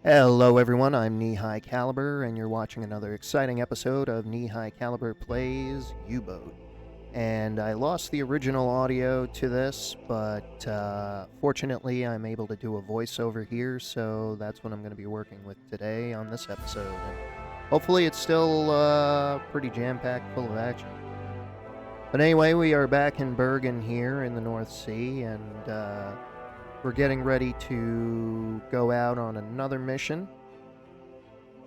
Hello everyone, I'm Knee High Caliber, and you're watching another exciting episode of Knee High Caliber Plays Uboat. And I lost the original audio to this, but fortunately I'm able to do a voiceover here, so that's what I'm going to be working with today on this episode. And hopefully it's still pretty jam-packed, full of action. But anyway, we are back in Bergen here in the North Sea, and we're getting ready to go out on another mission.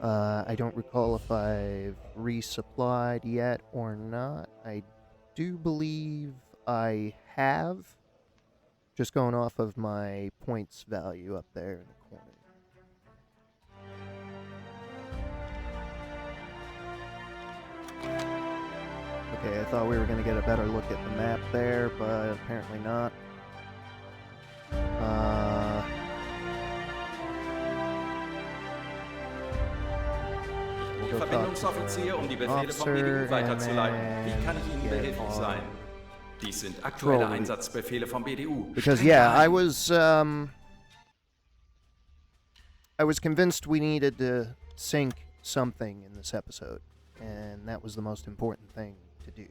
I don't recall if I've resupplied yet or not. I do believe I have. Just going off of my points value up there in the corner. Okay, I thought we were going to get a better look at the map there, but apparently not. Verbindungsoffizier, die Befehle vom BDU weiterzuleiten. Wie kann ich Ihnen behilflich sein? Dies sind aktuelle Einsatzbefehle vom BDU. Because yeah, I was convinced we needed to sink something in this episode, and that was the most important thing to do.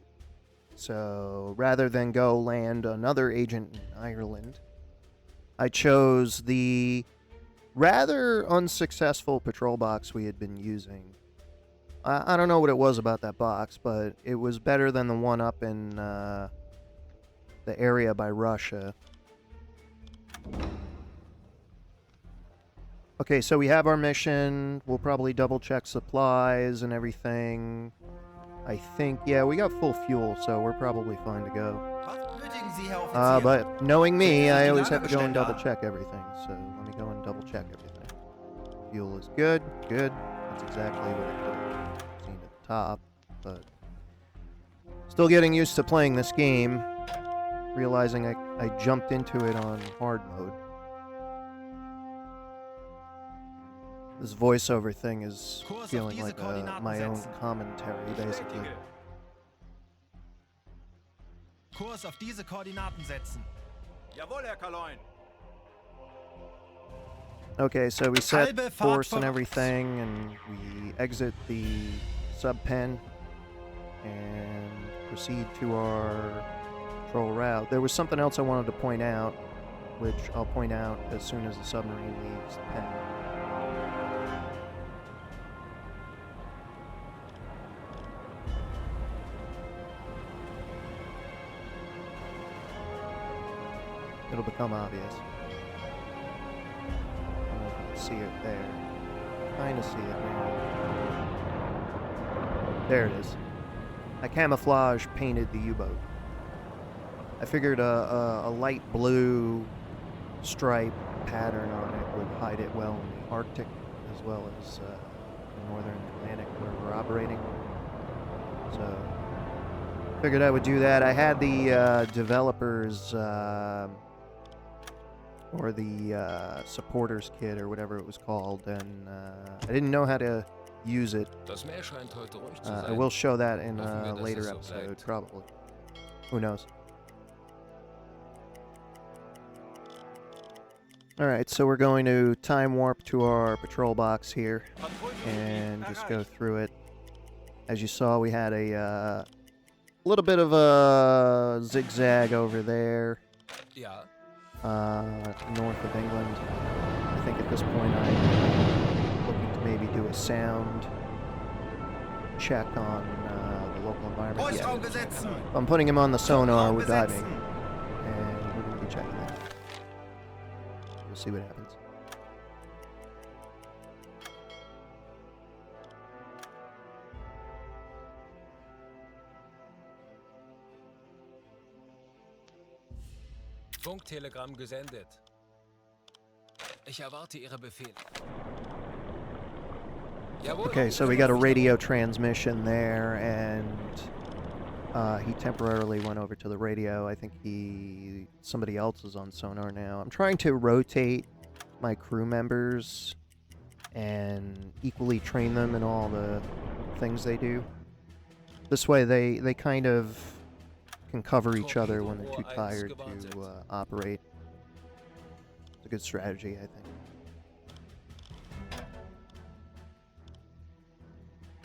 So rather than go land another agent in Ireland, I chose the rather unsuccessful patrol box we had been using. I don't know what it was about that box, but it was better than the one up in the area by Russia. Okay, so we have our mission. We'll probably double check supplies and everything. I think, yeah, we got full fuel, so we're probably fine to go. But knowing me, I always have to go and double check everything, so let me go and double check everything. Fuel is good, good. That's exactly what I could have seen at the top, but still getting used to playing this game, realizing I jumped into it on hard mode. This voiceover thing is feeling like my own commentary, basically. Kurs auf diese Koordinaten setzen. Jawohl, Herr Kaloin. Okay, so we set course and everything, and we exit the sub-pen and proceed to our patrol route. There was something else I wanted to point out, which I'll point out as soon as the submarine leaves the pen. It'll become obvious. I don't know if you can see it there. Kind of see it now. There it is. I camouflage painted the U-boat. I figured a light blue stripe pattern on it would hide it well in the Arctic as well as the northern Atlantic where we're operating. So, figured I would do that. I had the developers or the supporters kit or whatever it was called, and I didn't know how to use it. I will show that in a later episode, probably. Who knows? Alright, so we're going to time warp to our patrol box here and just go through it. As you saw, we had a little bit of a zigzag over there. Ja. North of England. I think at this point I'm looking to maybe do a sound check on the local environment. Yeah. I'm putting him on the sonar with diving, and we're going to be checking that. We'll see what happens. Funktelegramm gesendet. Ich erwarte Ihre Befehle. Okay, so we got a radio transmission there, and he temporarily went over to the radio. I think somebody else is on sonar now. I'm trying to rotate my crew members and equally train them in all the things they do. This way they kind of can cover each other when they're too tired to operate. It's a good strategy, I think.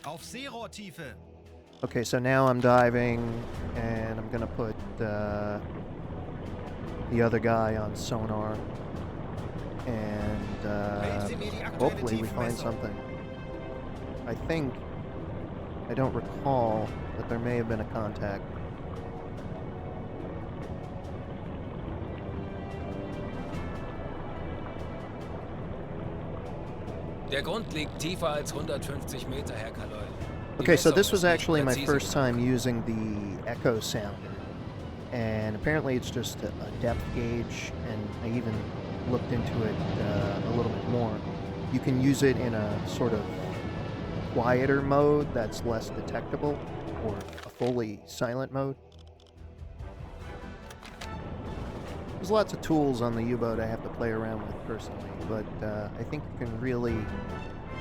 Auf Seerohrtiefe. Okay, so now I'm diving, and I'm gonna put the other guy on sonar, and hopefully we find something. I think, I don't recall, but there may have been a contact. Der Grund liegt tiefer als 150 Meter, Herr Kaloy. Okay, so this was actually my first time using the echo sounder, and apparently it's just a depth gauge, and I even looked into it a little bit more. You can use it in a sort of quieter mode that's less detectable, or a fully silent mode. There's lots of tools on the U-boat I have to play around with personally, but I think you can really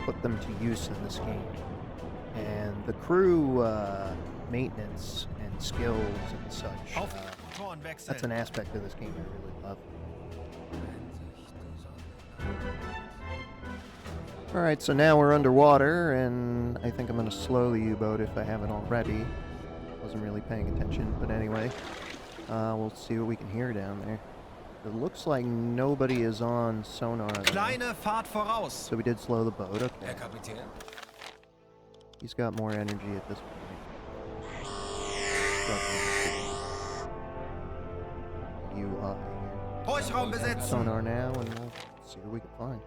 put them to use in this game. And the crew maintenance and skills and such, that's an aspect of this game I really love. Alright, so now we're underwater, and I think I'm going to slow the U-boat if I haven't already. Wasn't really paying attention, but anyway. We'll see what we can hear down there. It looks like nobody is on sonar though. Kleine Fahrt voraus. So we did slow the boat, okay. Herr Kapitän. He's got more energy at this point. UI Horchraum here. besetzen. Sonar now, and we'll see what we can find.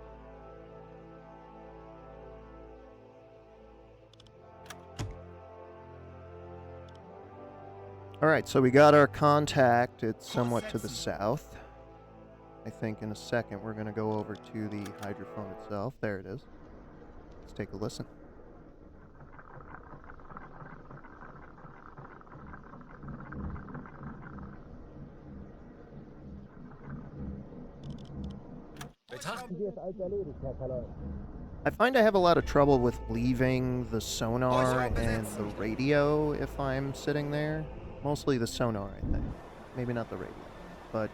Alright, so we got our contact. It's somewhat to the south. I think in a second we're going to go over to the hydrophone itself. There it is. Let's take a listen. I find I have a lot of trouble with leaving the sonar and the radio if I'm sitting there. Mostly the sonar, I think. Maybe not the radio. But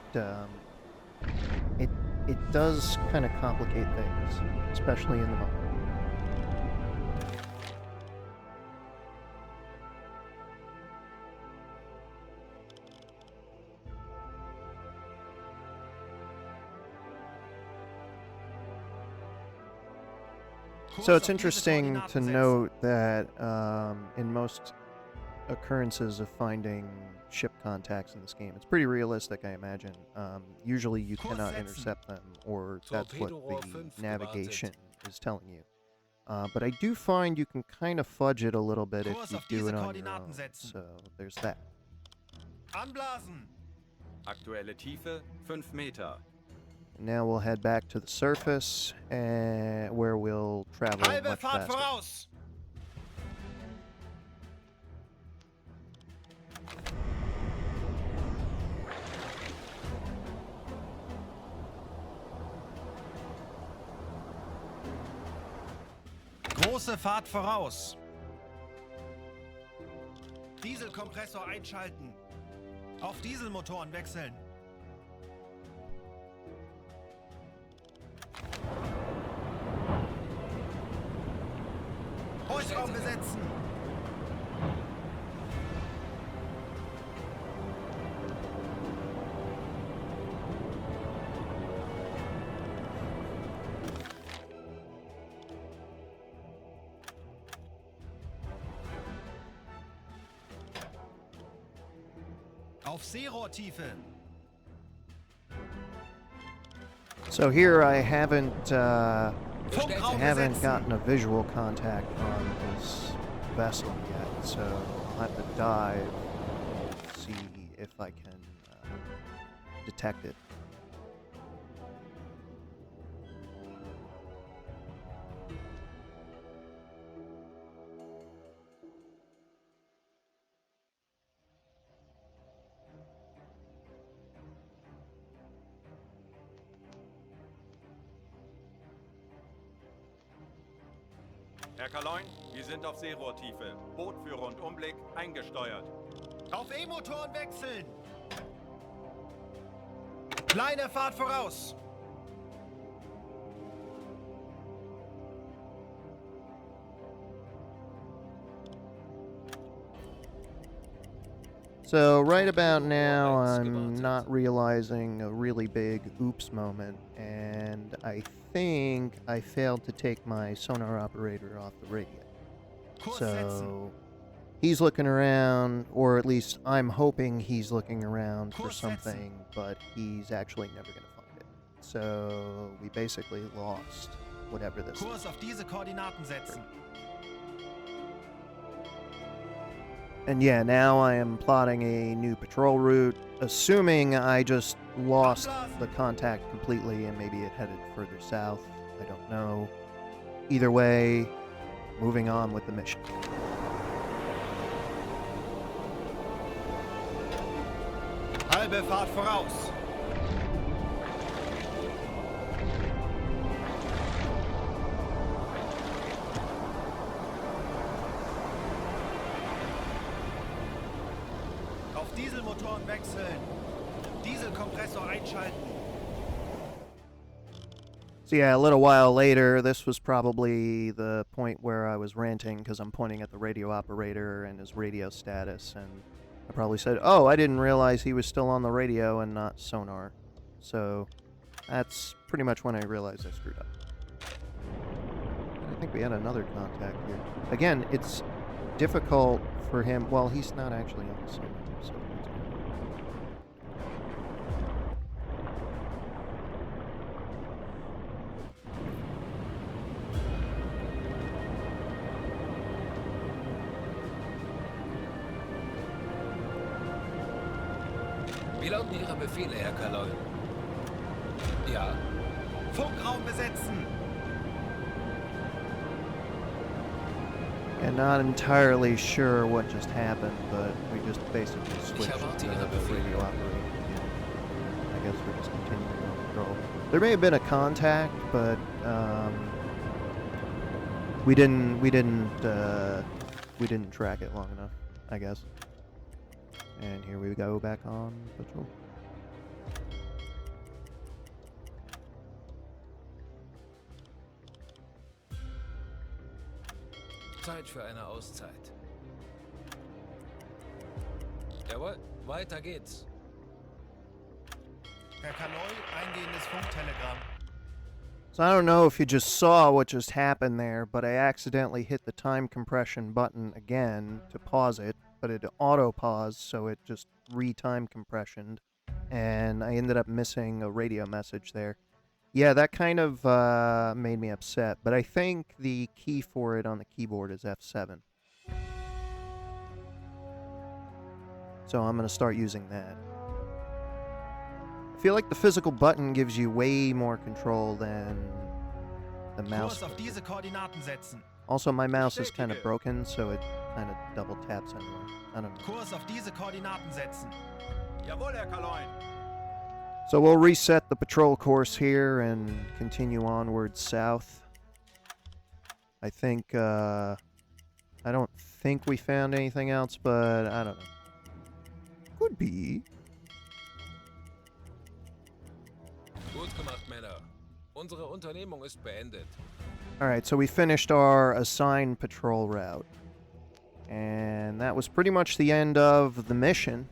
it does kind of complicate things, especially in the moment. So it's interesting to note that in most occurrences of finding ship contacts in this game, it's pretty realistic, I imagine. Usually you cannot intercept them, or that's what the navigation is telling you. But I do find you can kind of fudge it a little bit if you do it on your own, so there's that. Anblasen. Aktuelle Tiefe 5 Meter. Now we'll head back to the surface, where we'll travel much faster. Voraus. Große Fahrt voraus. Dieselkompressor einschalten. Auf Dieselmotoren wechseln. Horchraum besetzen. Auf Seerohrtiefe. So here I haven't gotten a visual contact on this vessel yet, so I'll have to dive and see if I can detect it. Herr Kaloin, wir sind auf Seerohrtiefe. Bootführer und Umblick eingesteuert. Auf E-Motoren wechseln. Kleine Fahrt voraus. So right about now, I'm not realizing a really big oops moment, and I think I failed to take my sonar operator off the radio. So he's looking around, or at least I'm hoping he's looking around for something, but he's actually never going to find it. So we basically lost whatever this is. Kurs auf diese Koordinaten setzen. And yeah, now I am plotting a new patrol route, assuming I just lost the contact completely and maybe it headed further south. I don't know. Either way, moving on with the mission. Halbe Fahrt voraus. Auf Dieselmotoren wechseln. Dieselkompressor einschalten. So yeah, a little while later, this was probably the point where I was ranting because I'm pointing at the radio operator and his radio status, and I probably said, oh, I didn't realize he was still on the radio and not sonar. So that's pretty much when I realized I screwed up. I think we had another contact here. Again, it's difficult for him. Well, he's not actually on the sonar, so it's Wie lauten Ihre Befehle, Herr Kaloy? Ja. Funkraum besetzen. And not entirely sure what just happened, but we just basically switched to the radio operator. I guess we're just continuing on patrol. There may have been a contact, but we didn't track it long enough, I guess. And here we go back on patrol. Zeit für eine Auszeit. Jawohl, weiter geht's. Herr Kaloy, eingehendes Funktelegramm. So I don't know if you just saw what just happened there, but I accidentally hit the time compression button again to pause it, but it auto-paused, so it just re-time compressioned, and I ended up missing a radio message there. Yeah, that kind of made me upset, but I think the key for it on the keyboard is F7. So I'm going to start using that. I feel like the physical button gives you way more control than the mouse. Kurs auf diese Koordinaten setzen. Also, my mouse is kind of broken, so it kind of double taps anyway. I don't know. Kurs auf diese Koordinaten setzen. Jawohl, Herr Kaloy. So we'll reset the patrol course here and continue onward south. I think, I don't think we found anything else, but I don't know. Could be. Gut gemacht, Männer. Unsere Unternehmung ist beendet. Alright, so we finished our assigned patrol route. And that was pretty much the end of the mission.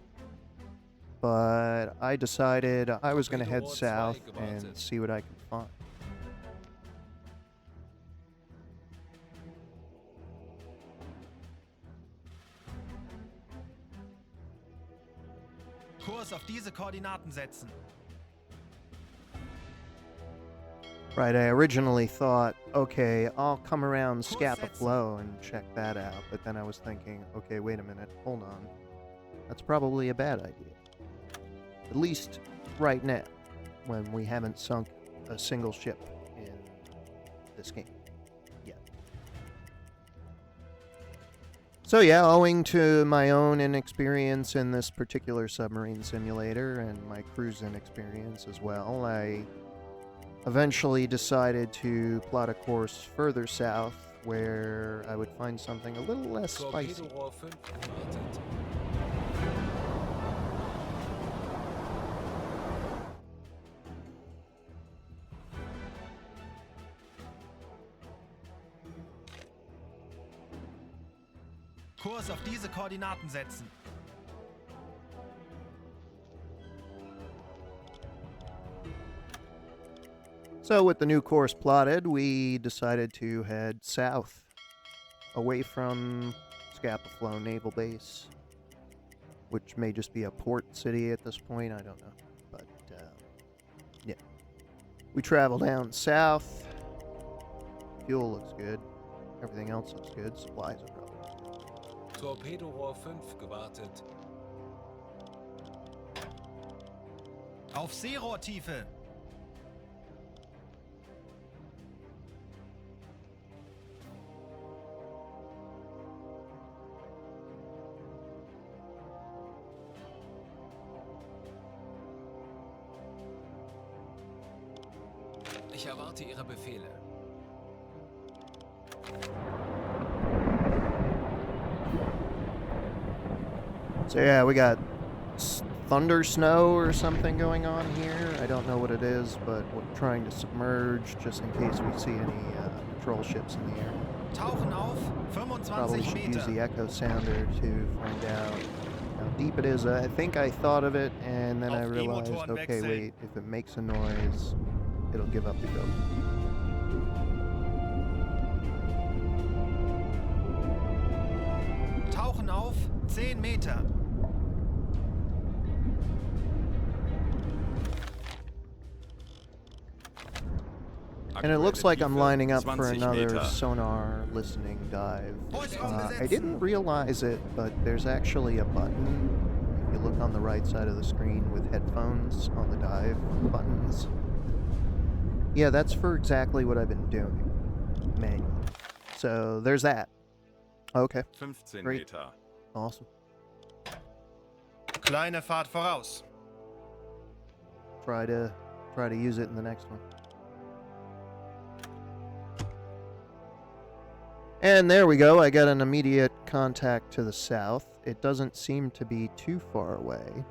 But I decided I was going to head south and see what I could find. Kurs auf diese Koordinaten setzen. Right, I originally thought, okay, I'll come around, scout the flow, and check that out. But then I was thinking, okay, wait a minute, hold on. That's probably a bad idea. At least right now, when we haven't sunk a single ship in this game yet. So yeah, owing to my own inexperience in this particular submarine simulator and my crew's inexperience as well, I eventually decided to plot a course further south where I would find something a little less spicy. Torpedorohr 5 wartet. Kurs auf diese Koordinaten setzen. So with the new course plotted, we decided to head south, away from Scapa Flow Naval Base, which may just be a port city at this point, I don't know. But, yeah. We travel down south. Fuel looks good. Everything else looks good. Supplies are probably good. Torpedorohr 5 gewartet. Auf Seerohrtiefe. Ich erwarte Ihre Befehle. So yeah, we got thunder snow or something going on here. I don't know what it is, but we're trying to submerge just in case we see any patrol ships in the air. Tauchen auf, Probably 25 should use Meter. the echo sounder to find out how deep it is. I think I thought of it, and then I Auf realized, E-Motoren okay, wechseln. wait, if it makes a noise, it'll give up the go. Tauchen auf, 10 Meter. And it looks like I'm lining up for 20 another Meter. sonar listening dive. Voice I didn't realize it, but there's actually a button, if you look on the right side of the screen with headphones on the dive buttons. Yeah, that's for exactly what I've been doing, manually. So there's that. Okay, 15 Great. Meter. awesome. Kleine Fahrt voraus. Try to use it in the next one. And there we go. I got an immediate contact to the south. It doesn't seem to be too far away,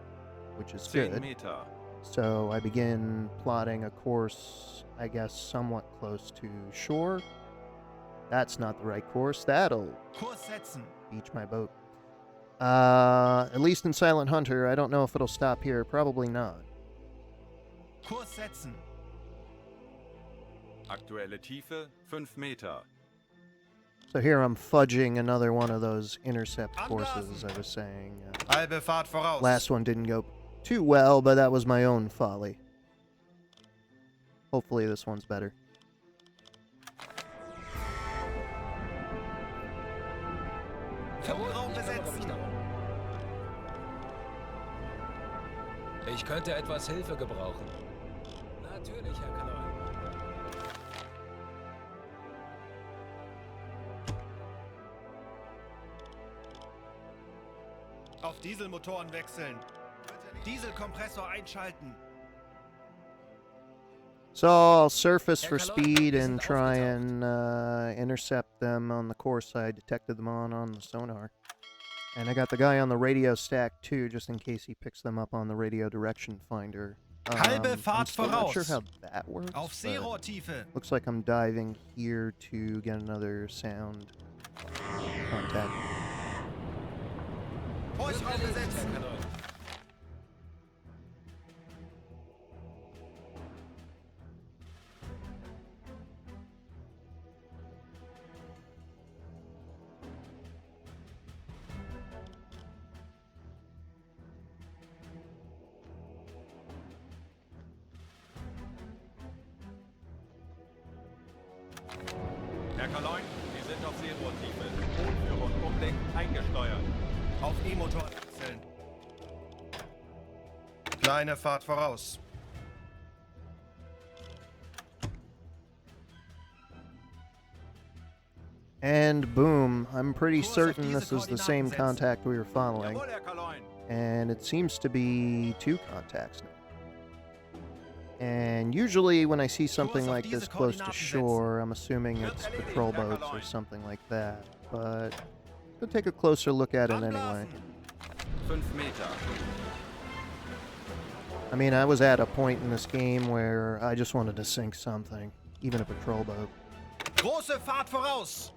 which is 10 good. Meter. So I begin plotting a course, I guess, somewhat close to shore. That's not the right course. That'll Kurs setzen. beach my boat. At least in Silent Hunter, I don't know if it'll stop here. Probably not. Kurs setzen. Aktuelle Tiefe 5 Meter. So here I'm fudging another one of those intercept courses I was saying. Halbe Fahrt voraus. Last one didn't go too well, but that was my own folly. Hopefully this one's better. Funkraum Ich kümmere mich besetzen. darum. Ich könnte etwas Hilfe gebrauchen. Natürlich, Herr Kanal. Auf Dieselmotoren wechseln. Dieselkompressor einschalten. So I'll surface for Herr Kalon, speed wir and sind try aufgetaucht. and intercept them on the course I detected them on the sonar. And I got the guy on the radio stack too, just in case he picks them up on the radio direction finder. Halbe I'm Fahrt still not sure voraus. how that works. Auf but Seerohrtiefe. looks like I'm diving here to get another sound contact. Voiceraum Herr besetzen. Kanal. Herr Kaloin, Sie sind auf Seerohrtiefe. Bootführung umlenken eingesteuert. Auf E-Motor wechseln. Kleine Fahrt voraus. And boom, I'm pretty Kurs auf certain diese this is the same Koordinaten setzen. contact we were following. Jawohl, Herr Kaloin. And it seems to be 2 contacts now. And usually when I see something auf like diese this close to Koordinaten shore, I'm assuming it's erledigt, patrol Herr boats or Kalon. something like that. But we'll take a closer look at it anyway. Anblasen. 5 Meter. I mean, I was at a point in this game where I just wanted to sink something, even a patrol boat. Große Fahrt voraus.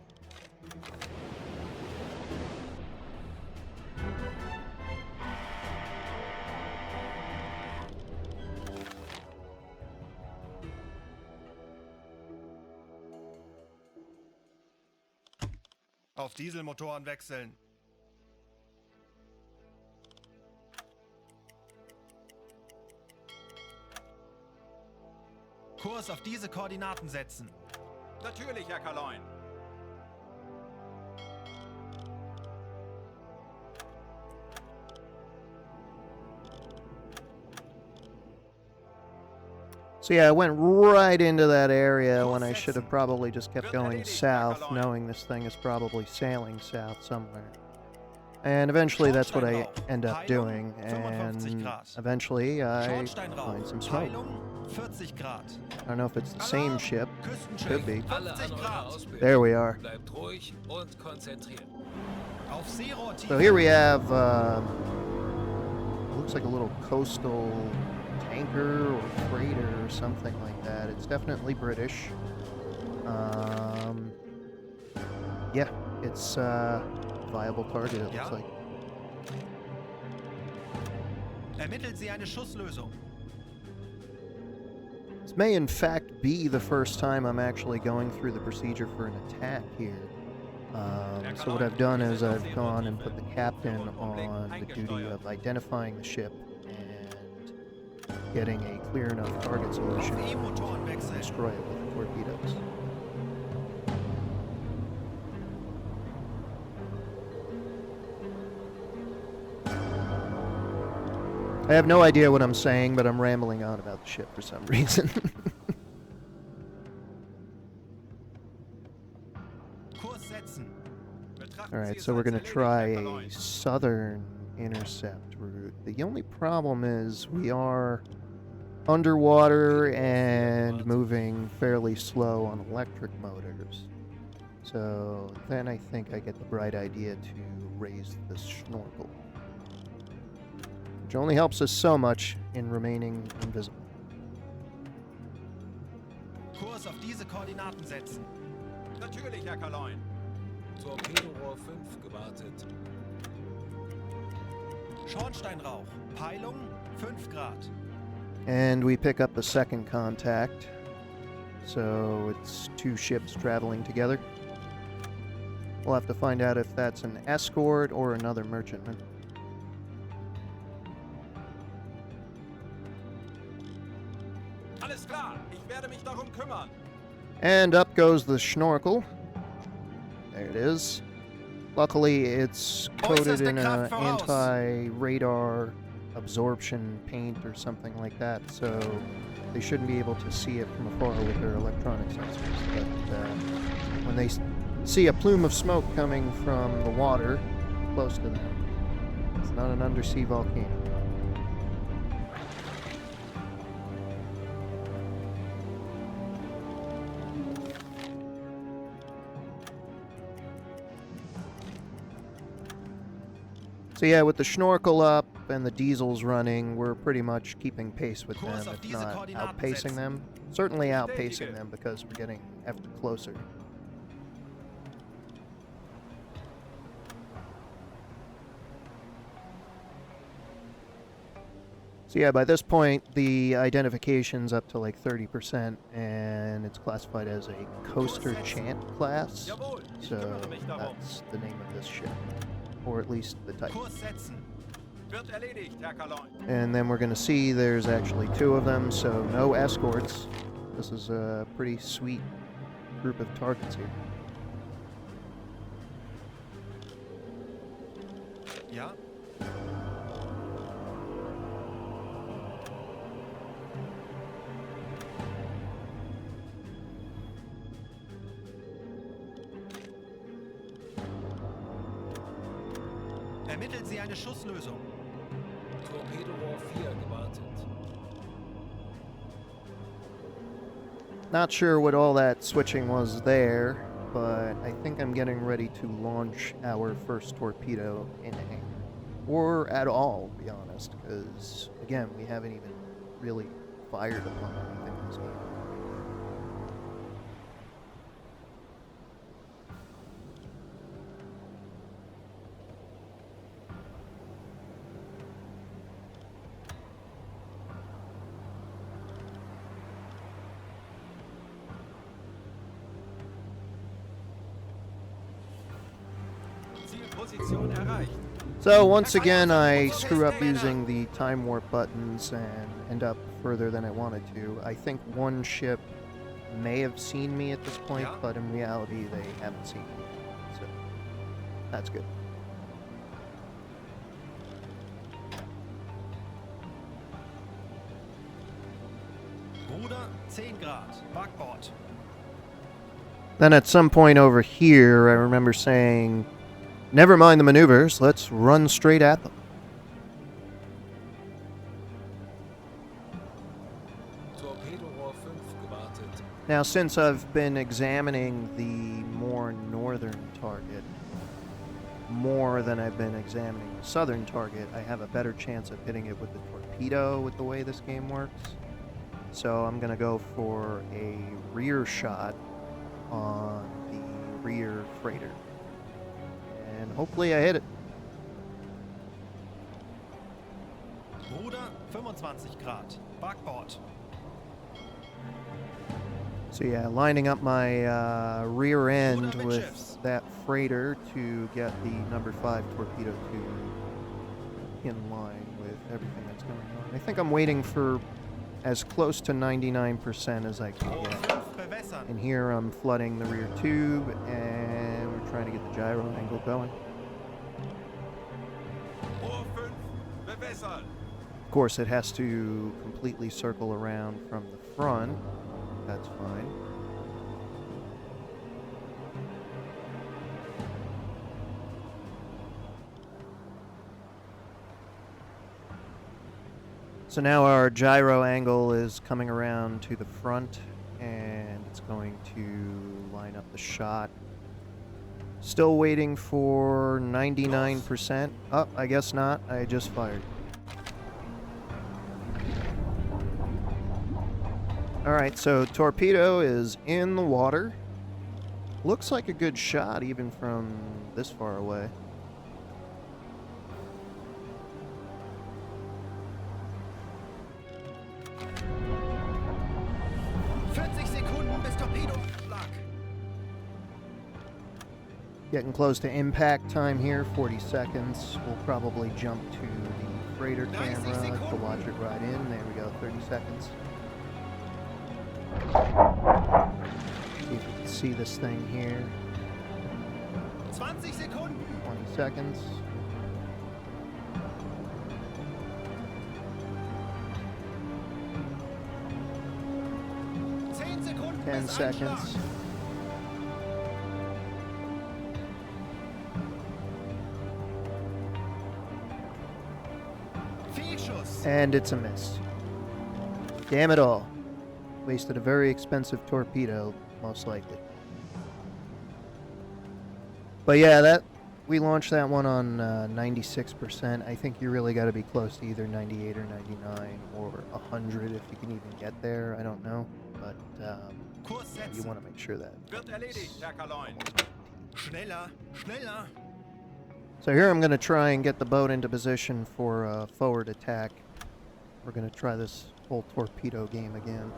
Auf Dieselmotoren wechseln. Kurs auf diese Koordinaten setzen. Natürlich, Herr Kaloin. So yeah, I went right into that area when I should have probably just kept going south, knowing this thing is probably sailing south somewhere. And eventually that's what I end up doing, and eventually I find some smoke. I don't know if it's the same ship. Could be. There we are. So here we have, looks like a little coastal tanker or freighter or something like that. It's definitely British. Yeah, it's a viable target, it looks like. Ermitteln Sie eine Schusslösung. This may in fact be the first time I'm actually going through the procedure for an attack here. So what I've done is I've gone and put the captain on the duty of identifying the ship and getting a clear enough target solution to destroy it with torpedoes. I have no idea what I'm saying, but I'm rambling on about the ship for some reason. Alright, so we're going to try a southern intercept route. The only problem is we are underwater and moving fairly slow on electric motors. So then I think I get the bright idea to raise the snorkel, which only helps us so much in remaining invisible. Kurs auf diese Koordinaten setzen. Natürlich, Herr Kaloin. Torpedorohr 5 gewartet. Schornsteinrauch. Peilung 5 Grad. And we pick up the second contact. So it's two ships traveling together. We'll have to find out if that's an escort or another merchantman. Alles klar, ich werde mich darum kümmern. And up goes the snorkel. There it is. Luckily, it's coated in an anti-radar absorption paint or something like that, so they shouldn't be able to see it from afar with their electronic sensors. But when they see a plume of smoke coming from the water close to them, it's not an undersea volcano. So yeah, with the snorkel up and the diesels running, we're pretty much keeping pace with them, if not outpacing them. Certainly outpacing them because we're getting ever closer. So yeah, by this point, the identification's up to like 30%, and it's classified as a coaster chant class. So that's the name of this ship. Or at least the type. And then we're going to see there's actually two of them, so no escorts. This is a pretty sweet group of targets here. Ja. Ermitteln Sie eine Schusslösung. Torpedorohr 4 gewartet. Not sure what all that switching was there, but I think I'm getting ready to launch our first torpedo in air. Or at all, to be honest, because, again, we haven't even really fired upon anything this game. Position erreicht. So once again, I screw up using the time warp buttons and end up further than I wanted to. I think one ship may have seen me at this point, but in reality they haven't seen me. So that's good. Ruder 10 Grad. Backbord. Then at some point over here, I remember saying, never mind the maneuvers, let's run straight at them. Torpedorohr 5 gewartet. Now, since I've been examining the more northern target more than I've been examining the southern target, I have a better chance of hitting it with the torpedo with the way this game works. So I'm going to go for a rear shot on the rear freighter. And hopefully I hit it. Ruder 25 Grad. Backbord. So yeah, lining up my rear end with that freighter to get the number 5 torpedo tube in line with everything that's going on. I think I'm waiting for as close to 99% as I can get. And here I'm flooding the rear tube, and we're trying to get the gyro angle going. Of course, it has to completely circle around from the front. That's fine. So now our gyro angle is coming around to the front, and it's going to line up the shot. Still waiting for 99%. Oh, I guess not. I just fired. Alright, so torpedo is in the water. Looks like a good shot even from this far away. Getting close to impact time here, 40 seconds. We'll probably jump to the freighter camera to watch it ride in. There we go, 30 seconds. See if you can see this thing here. 20 Sekunden. 20 seconds. Sekunden 10 bis seconds. Einschlag. Fehlschuss. And it's a miss. Damn it all. Wasted a very expensive torpedo, most likely. But yeah, we launched that one on 96%. I think you really got to be close to either 98 or 99 or 100 if you can even get there. I don't know, but you want to make sure that. Wird erledigt, Herr Kaloin. Schneller, schneller. So here I'm going to try and get the boat into position for a forward attack. We're going to try this whole torpedo game again.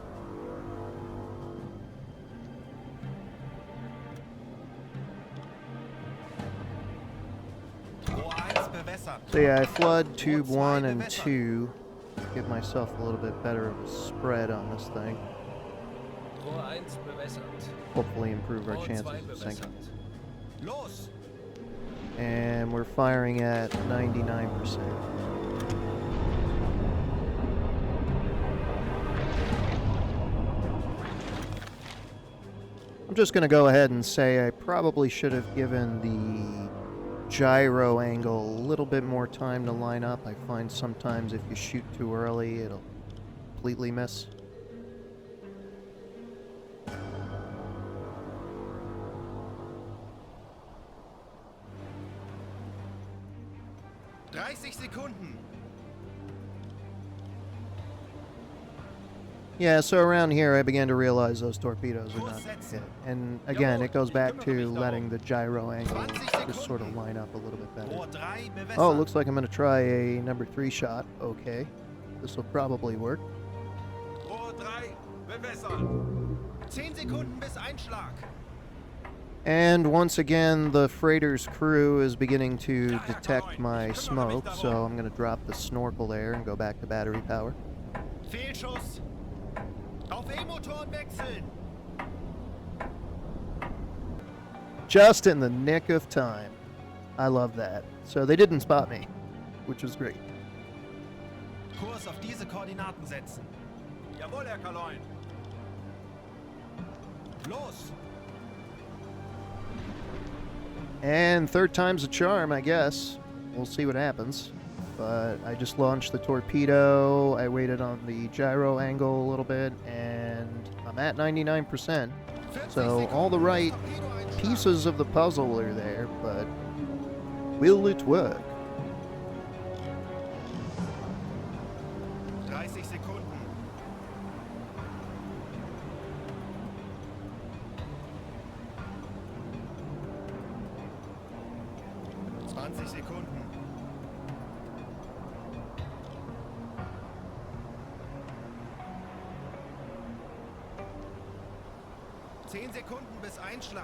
So yeah, I flood tube 1 and 2. Give myself a little bit better of a spread on this thing. Rohr 1 bewässert. Hopefully improve our Rohr chances 2 of sinking. bewässert. Los. And we're firing at 99%. I'm just going to go ahead and say I probably should have given the gyro angle a little bit more time to line up. I find sometimes if you shoot too early, it'll completely miss. Sekunden. Yeah, so around here I began to realize those torpedoes are not going to hit. And again, it goes back to letting the gyro angle just sort of line up a little bit better. Rohr 3 bewässert. Oh, looks like I'm going to try a number 3 shot. Okay. This will probably work. Rohr 3 bewässert. 10 Sekunden bis Einschlag. And once again, the freighter's crew is beginning to detect my smoke, so I'm going to drop the snorkel there and go back to battery power. Fehlschuss. Auf E-Motoren wechseln. Just in the nick of time. I love that. So they didn't spot me, which was great. Kurs auf diese Koordinaten setzen. Jawohl, Herr Kaloin. Los. And third time's a charm, I guess. We'll see what happens. But I just launched the torpedo, I waited on the gyro angle a little bit, and I'm at 99%. So all the right pieces of the puzzle are there, but will it work? 30 Sekunden. Sekunden. Zehn Sekunden bis Einschlag.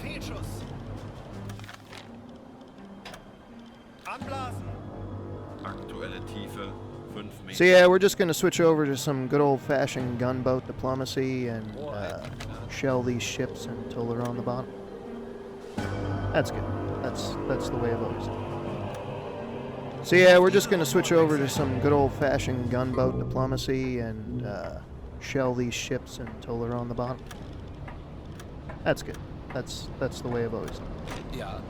Fehlschuss. Anblasen. Aktuelle Tiefe 5 Meter. So yeah, we're just going to switch over to some good old-fashioned gunboat diplomacy and shell these ships until they're on the bottom. That's good. That's the way I've always done it. So yeah, we're just going to switch over to some good old-fashioned gunboat diplomacy and shell these ships until they're on the bottom. That's good. That's the way I've always done it. Ja,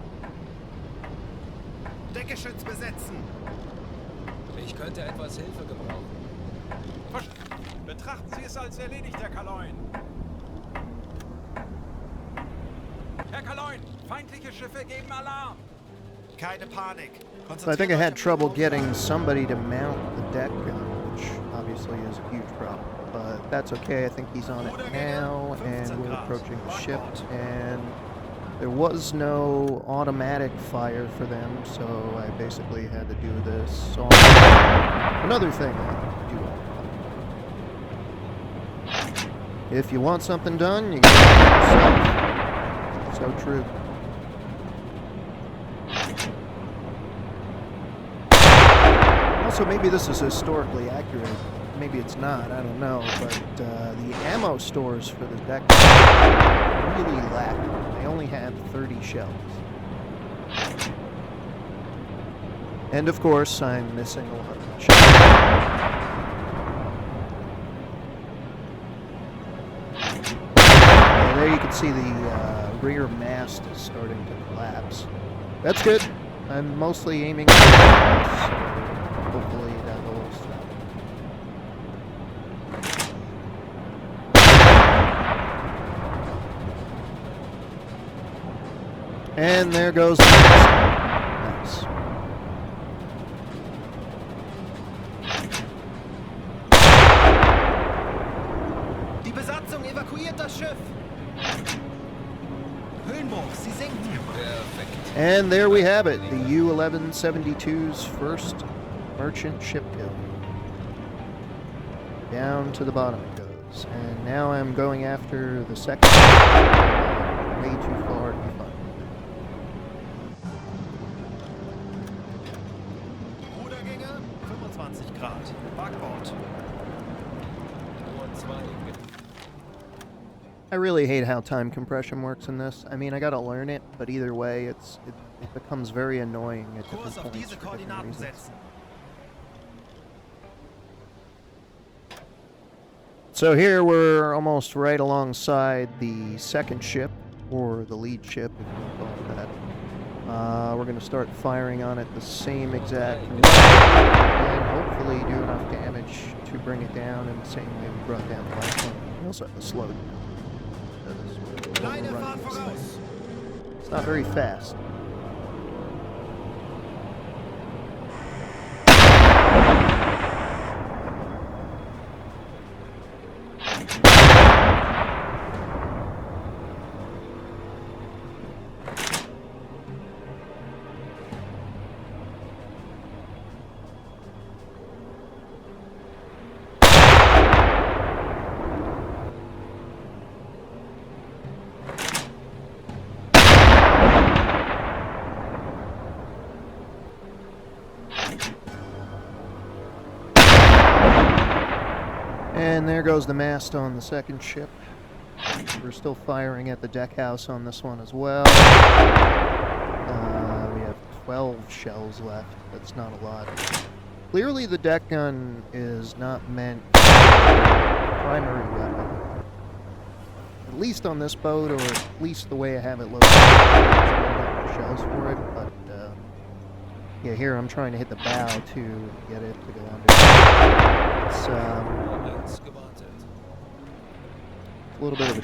Deckgeschütz besetzen. ich könnte etwas Hilfe gebrauchen. Betrachten Sie es als erledigt, Herr Kaloin. Herr Kaloin, feindliche Schiffe geben Alarm. Keine Panik. So I think I had trouble getting somebody to mount the deck gun, which obviously is a huge problem. But that's okay, I think he's on it now, and we're approaching the ship, and there was no automatic fire for them, so I basically had to do this on another thing I have to do all the time. If you want something done, you gotta do it yourself. So true. Also, maybe this is historically accurate. Maybe it's not, I don't know. But the ammo stores for the deck really lacked. They only had 30 shells. And of course, I'm missing a lot of shells. Yeah, there you can see the rear mast is starting to collapse. That's good. I'm mostly aiming at the mast, so hopefully that will stop. And there goes the mast. Nice. Die Besatzung evakuiert das Schiff. Höhenbruch, sie sinken. Perfekt. And there we have it, the U-1172's first merchant ship kill. Down to the bottom it goes. And now I'm going after the second. Way too far to be fun. Rudergänge, 25 Grad. Backbord. Nur 2. I really hate how time compression works in this. I mean, I gotta learn it, but either way, it becomes very annoying at different Kurs auf points diese for different Koordinaten reasons. setzen. So here we're almost right alongside the second ship, or the lead ship, if you want to call it that. We're going to start firing on it the same exact way, and hopefully do enough damage to bring it down in the same way we brought down the last one. We also have to slow it down. Leine fahrt voraus. It's not very fast. And there goes the mast on the second ship. We're still firing at the deck house on this one as well. We have 12 shells left. That's not a lot. Clearly the deck gun is not meant for primary weapon. At least on this boat, or at least the way I have it loaded. I'm get more shells for it, but yeah, here I'm trying to hit the bow to get it to go under. It's a little bit of a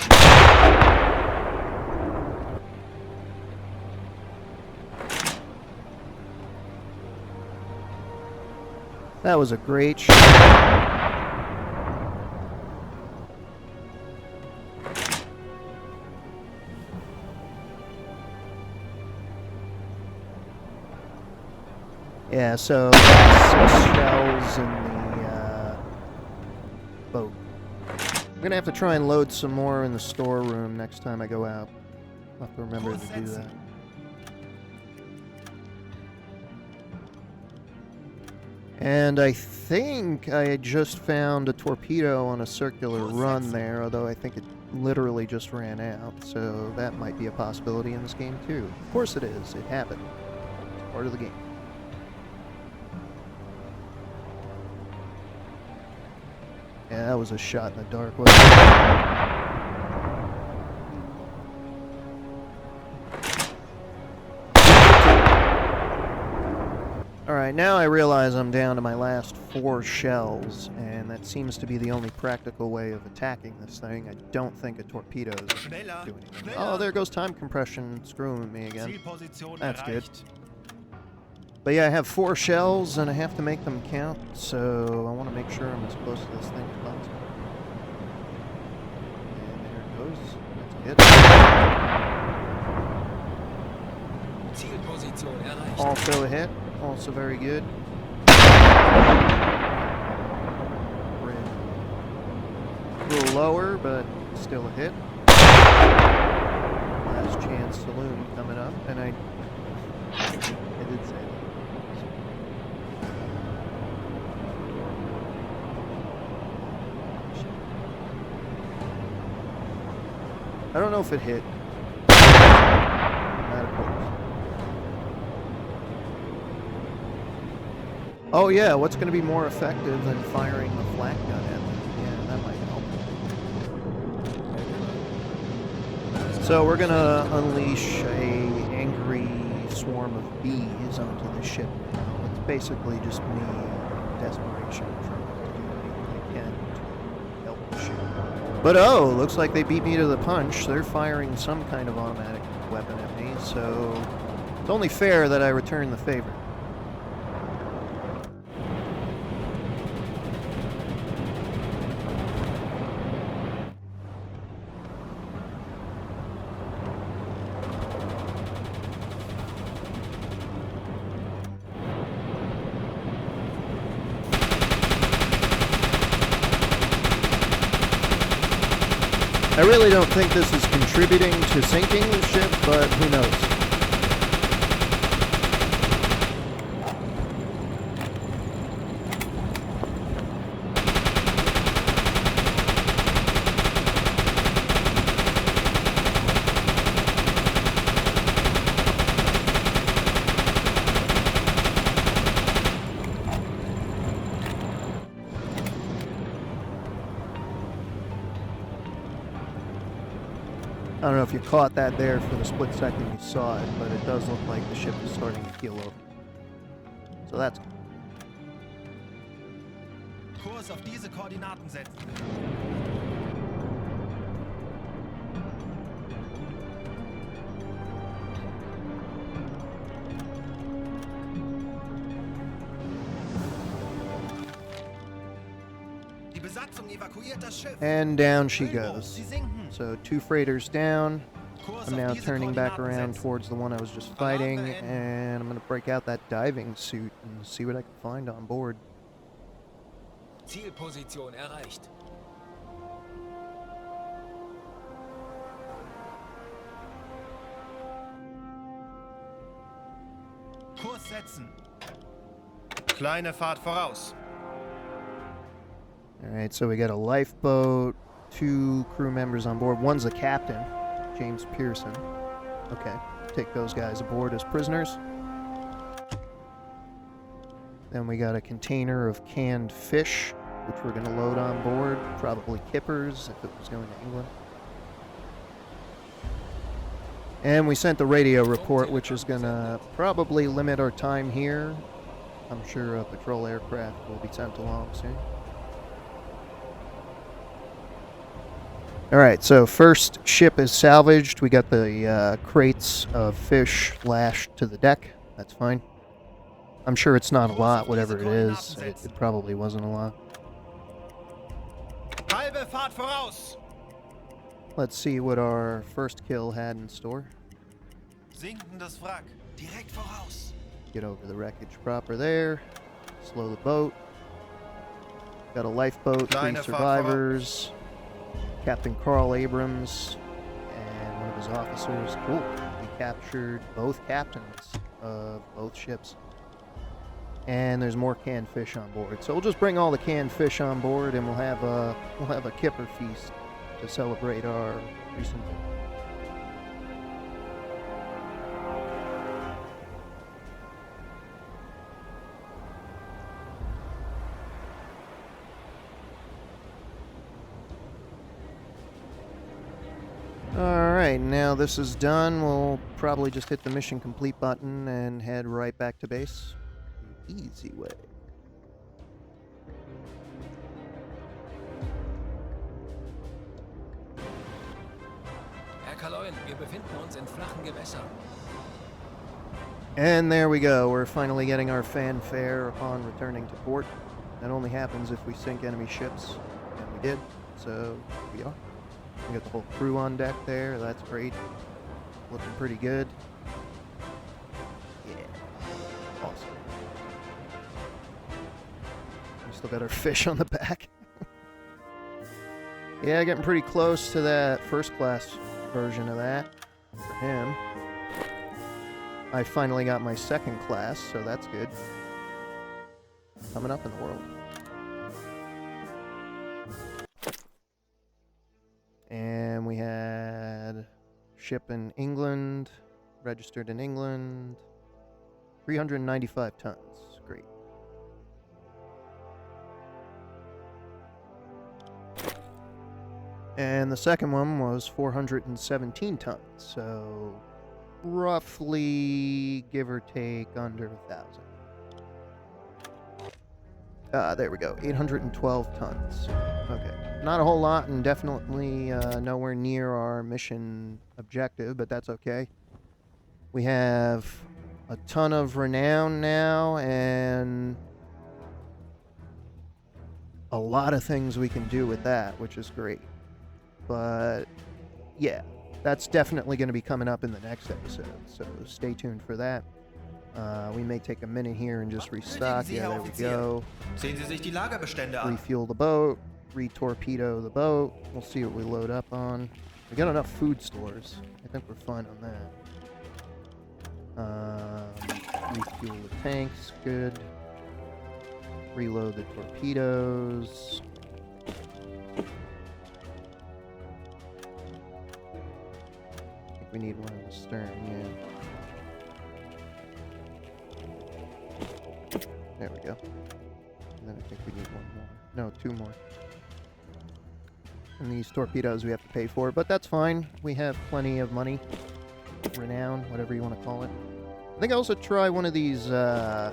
That was a great shot. Yeah, so 6 shells in the boat. I'm gonna have to try and load some more in the storeroom next time I go out. I'll have to remember to do that. And I think I just found a torpedo on a circular run there, although I think it literally just ran out, so that might be a possibility in this game too. Of course it is. It happened. It's part of the game. Yeah, that was a shot in the dark, wasn't it? Alright, now I realize I'm down to my last 4 shells, and that seems to be the only practical way of attacking this thing. I don't think a torpedo is going to do anything. Oh, there goes time compression screwing me again. That's good. But yeah, I have 4 shells, and I have to make them count, so I want to make sure I'm as close to this thing as possible. And there it goes. That's a hit. Also a hit. Also very good. We're in a little lower, but still a hit. Last chance saloon coming up, and I did say that. I don't know if it hit. Not a close. Oh yeah, what's going to be more effective than firing the flak gun at them? Yeah, that might help. So we're going to unleash a angry swarm of bees onto the ship now. It's basically just me in desperation trying to do anything I can to help the ship. But oh, looks like they beat me to the punch. They're firing some kind of automatic weapon at me, so it's only fair that I return the favor. I really don't think this is contributing to sinking the ship, but who knows? I don't know if you caught that there for the split second you saw it, but it does look like the ship is starting to keel over. So that's good. Kurs auf diese Koordinaten setzen. Die Besatzung evakuiert das Schiff. And down she goes. So 2 freighters down. I'm now turning back around towards the one I was just fighting, and I'm going to break out that diving suit and see what I can find on board. Zielposition erreicht. Kurs setzen. Kleine Fahrt voraus. Alright, so we got a lifeboat, 2 crew members on board. One's the captain, James Pearson. Okay, take those guys aboard as prisoners. Then we got a container of canned fish, which we're going to load on board. Probably kippers if it was going to England. And we sent the radio report, which is going to probably limit our time here. I'm sure a patrol aircraft will be sent along soon. Alright, so first ship is salvaged. We got the crates of fish lashed to the deck. That's fine. I'm sure it's not a lot, whatever it is. It probably wasn't a lot. Halbe Fahrt voraus! Let's see what our first kill had in store. Sinkendes Wrack. Direkt voraus. Get over the wreckage proper there. Slow the boat. Got a lifeboat, 3 survivors. Captain Carl Abrams and one of his officers. Cool. We captured both captains of both ships. And there's more canned fish on board. So we'll just bring all the canned fish on board, and we'll have a kipper feast to celebrate our recent victory. Alright, now this is done, we'll probably just hit the mission complete button and head right back to base. The easy way. Herr Kaloyan, wir befinden uns in flachen Gewässern. And there we go, we're finally getting our fanfare upon returning to port. That only happens if we sink enemy ships, and we did, so here we are. We got the whole crew on deck there, that's great. Looking pretty good. Yeah, awesome. We still got our fish on the back. Yeah, getting pretty close to that first class version of that for him. I finally got my second class, so that's good. Coming up in the world. And we had ship in England, registered in England, 395 tons. Great. And the second one was 417 tons, so roughly, give or take, under 1,000. There we go, 812 tons. Okay, not a whole lot, and definitely nowhere near our mission objective, but that's okay. We have a ton of renown now, and a lot of things we can do with that, which is great. But, yeah, that's definitely going to be coming up in the next episode, so stay tuned for that. We may take a minute here and just restock. Yeah, there we go. Sehen Sie sich die Lagerbestände an. Refuel the boat, re-torpedo the boat. We'll see what we load up on. We got enough food stores. I think we're fine on that. Refuel the tanks, good. Reload the torpedoes. I think we need one in the stern, yeah. There we go. And then I think we need one more. No, 2 more. And these torpedoes we have to pay for, but that's fine. We have plenty of money. Renown, whatever you want to call it. I think I also try one of these, yeah,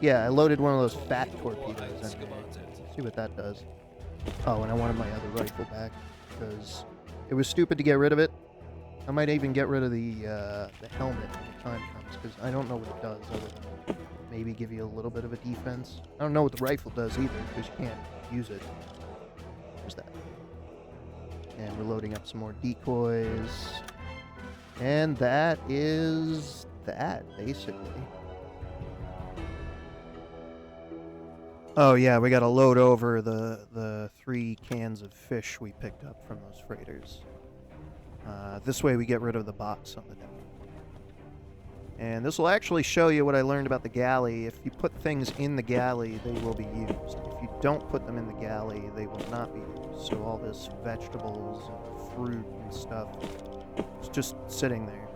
I loaded one of those fat torpedoes in there. See what that does. Oh, and I wanted my other rifle back, because it was stupid to get rid of it. I might even get rid of the helmet when the time comes, because I don't know what it does other than maybe give you a little bit of a defense. I don't know what the rifle does either, because you can't use it. There's that. And we're loading up some more decoys. And that is that, basically. Oh yeah, we gotta load over the 3 cans of fish we picked up from those freighters. This way we get rid of the box on the deck. And this will actually show you what I learned about the galley. If you put things in the galley, they will be used. If you don't put them in the galley, they will not be used. So all this vegetables and fruit and stuff is just sitting there.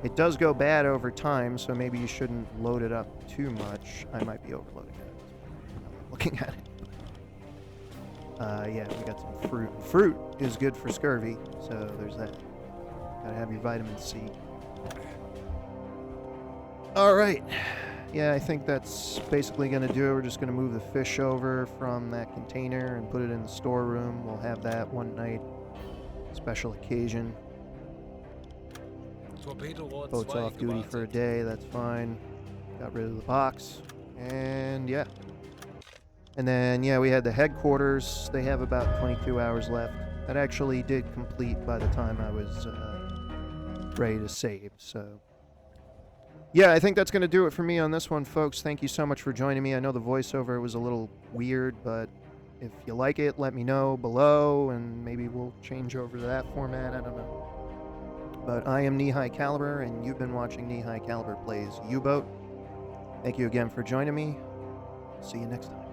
It does go bad over time, so maybe you shouldn't load it up too much. I might be overloading it. Looking at it. Yeah, we got some fruit. Fruit is good for scurvy, so there's that. Gotta have your vitamin C. Alright. Yeah, I think that's basically going to do it. We're just going to move the fish over from that container and put it in the storeroom. We'll have that one night. Special occasion. Boat's off duty for a day, that's fine. Got rid of the box. And yeah. And then, yeah, we had the headquarters. They have about 22 hours left. That actually did complete by the time I was ready to save, so... Yeah, I think that's going to do it for me on this one, folks. Thank you so much for joining me. I know the voiceover was a little weird, but if you like it, let me know below, and maybe we'll change over to that format. I don't know. But I am Knee High Caliber, and you've been watching Knee High Caliber Plays U-Boat. Thank you again for joining me. See you next time.